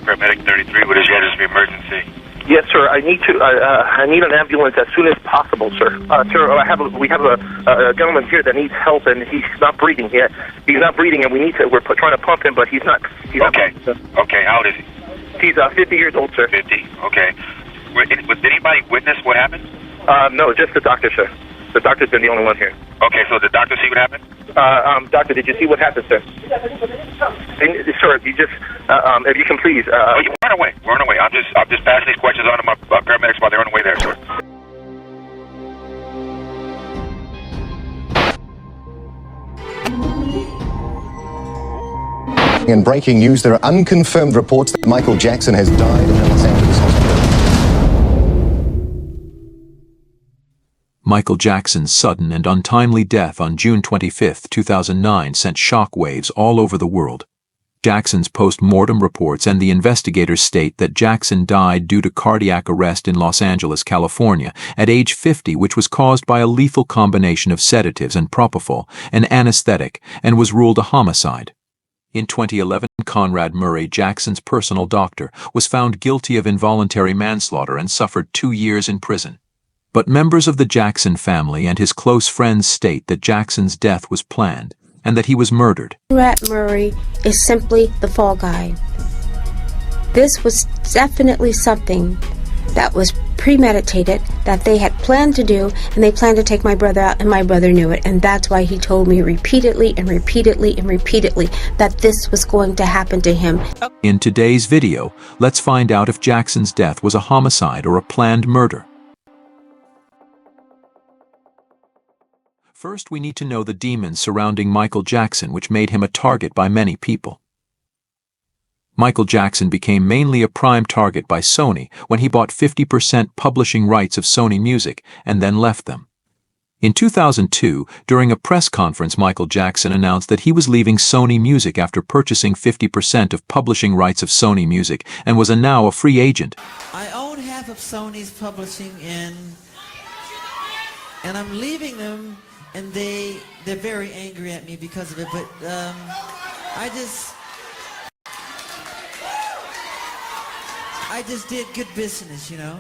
Fire Paramedic 33, what is your address of emergency? Yes, sir. I need an ambulance as soon as possible, sir. Sir, we have a gentleman here that needs help, and he's not breathing yet. He's not breathing, and we're trying to pump him, but he's not. Okay. Okay. How old is he? He's 50 years old, sir. 50. Okay. Did anybody witness what happened? No, just the doctor, sir. The doctor's been the only one here. Okay, so the doctor see what happened? Doctor, did you see what happened, sir? Sir, you just, if you can please. Oh, you run away. Run away. I'm just passing these questions on to my paramedics while they're on the way there, sir. In breaking news, there are unconfirmed reports that Michael Jackson has died in a Los Angeles hospital. Michael Jackson's sudden and untimely death on June 25, 2009 sent shockwaves all over the world. Jackson's post-mortem reports and the investigators state that Jackson died due to cardiac arrest in Los Angeles, California, at age 50, which was caused by a lethal combination of sedatives and propofol, an anesthetic, and was ruled a homicide. In 2011, Conrad Murray, Jackson's personal doctor, was found guilty of involuntary manslaughter and suffered 2 years in prison. But members of the Jackson family and his close friends state that Jackson's death was planned and that he was murdered. Conrad Murray is simply the fall guy. This was definitely something that was premeditated, that they had planned to do, and they planned to take my brother out, and my brother knew it, and that's why he told me repeatedly and repeatedly and repeatedly that this was going to happen to him. In today's video, let's find out if Jackson's death was a homicide or a planned murder. First, we need to know the demons surrounding Michael Jackson, which made him a target by many people. Michael Jackson became mainly a prime target by Sony when he bought 50% publishing rights of Sony Music and then left them. In 2002, during a press conference, Michael Jackson announced that he was leaving Sony Music after purchasing 50% of publishing rights of Sony Music and was now a free agent. I own half of Sony's publishing and I'm leaving them, and they're very angry at me because of it, but I just did good business, you know.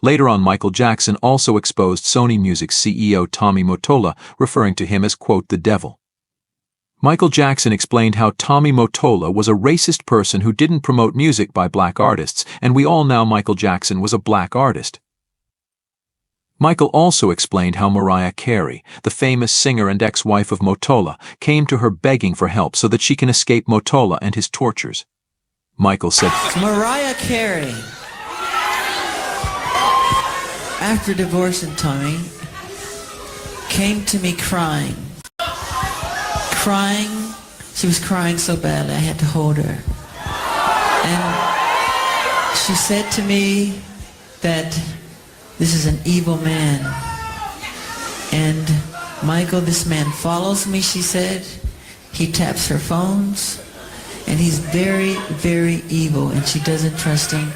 Later on, Michael Jackson also exposed Sony Music's CEO Tommy Mottola, referring to him as, quote, the devil. Michael Jackson explained how Tommy Mottola was a racist person who didn't promote music by black artists, and we all know Michael Jackson was a black artist. Michael also explained how Mariah Carey, the famous singer and ex-wife of Mottola, came to her begging for help so that she can escape Mottola and his tortures. Michael said, Mariah Carey, after divorcing Tommy, came to me crying. She was crying so badly I had to hold her. And she said to me that this is an evil man. And Michael, this man follows me, she said. He taps her phones. And he's very, very evil, and she doesn't trust him.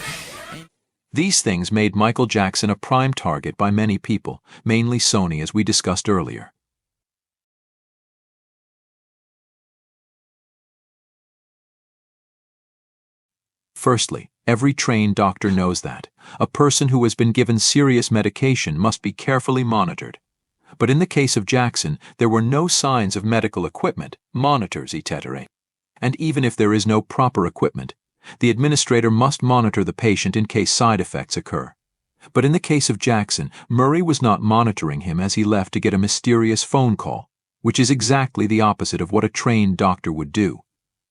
These things made Michael Jackson a prime target by many people, mainly Sony, as we discussed earlier. Firstly, every trained doctor knows that a person who has been given serious medication must be carefully monitored. But in the case of Jackson, there were no signs of medical equipment, monitors, etc. And even if there is no proper equipment, the administrator must monitor the patient in case side effects occur. But in the case of Jackson, Murray was not monitoring him as he left to get a mysterious phone call, which is exactly the opposite of what a trained doctor would do.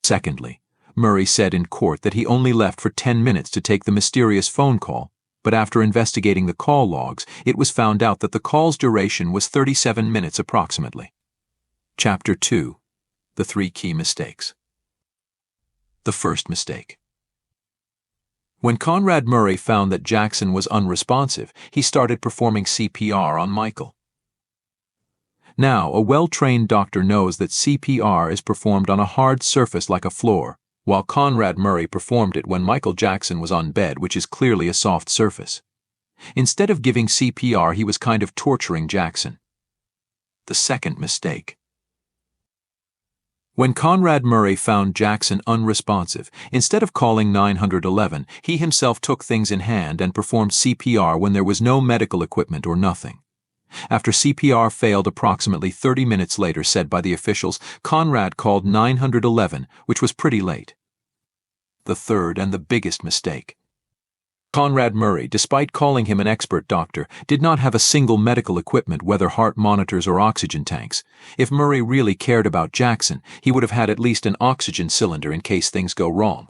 Secondly, Murray said in court that he only left for 10 minutes to take the mysterious phone call, but after investigating the call logs, it was found out that the call's duration was 37 minutes approximately. Chapter 2. The 3 key mistakes. The first mistake. When Conrad Murray found that Jackson was unresponsive, he started performing CPR on Michael. Now, a well-trained doctor knows that CPR is performed on a hard surface like a floor, while Conrad Murray performed it when Michael Jackson was on bed, which is clearly a soft surface. Instead of giving CPR, he was kind of torturing Jackson. The second mistake. When Conrad Murray found Jackson unresponsive, instead of calling 911, he himself took things in hand and performed CPR when there was no medical equipment or nothing. After CPR failed approximately 30 minutes later, said by the officials, Conrad called 911, which was pretty late. The third and the biggest mistake. Conrad Murray, despite calling him an expert doctor, did not have a single medical equipment, whether heart monitors or oxygen tanks. If Murray really cared about Jackson, he would have had at least an oxygen cylinder in case things go wrong.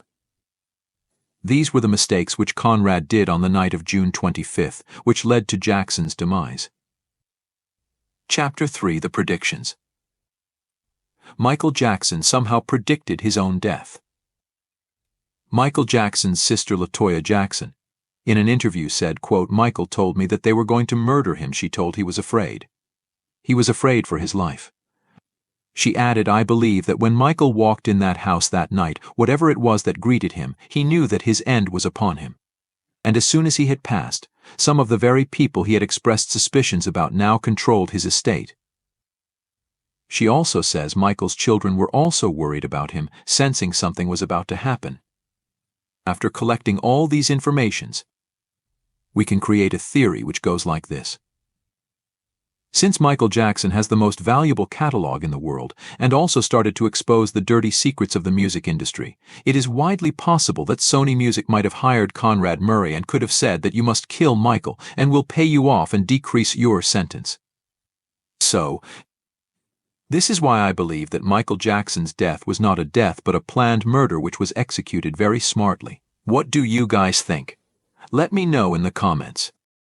These were the mistakes which Conrad did on the night of June 25th, which led to Jackson's demise. Chapter 3: The Predictions. Michael Jackson somehow predicted his own death. Michael Jackson's sister LaToya Jackson, in an interview, said, quote, "Michael told me that they were going to murder him. She told he was afraid. He was afraid for his life." She added, "I believe that when Michael walked in that house that night, whatever it was that greeted him, he knew that his end was upon him. And as soon as he had passed, some of the very people he had expressed suspicions about now controlled his estate." She also says Michael's children were also worried about him, sensing something was about to happen. After collecting all these informations, we can create a theory which goes like this. Since Michael Jackson has the most valuable catalog in the world and also started to expose the dirty secrets of the music industry, it is widely possible that Sony Music might have hired Conrad Murray and could have said that you must kill Michael and we'll pay you off and decrease your sentence. So, this is why I believe that Michael Jackson's death was not a death but a planned murder which was executed very smartly. What do you guys think? Let me know in the comments.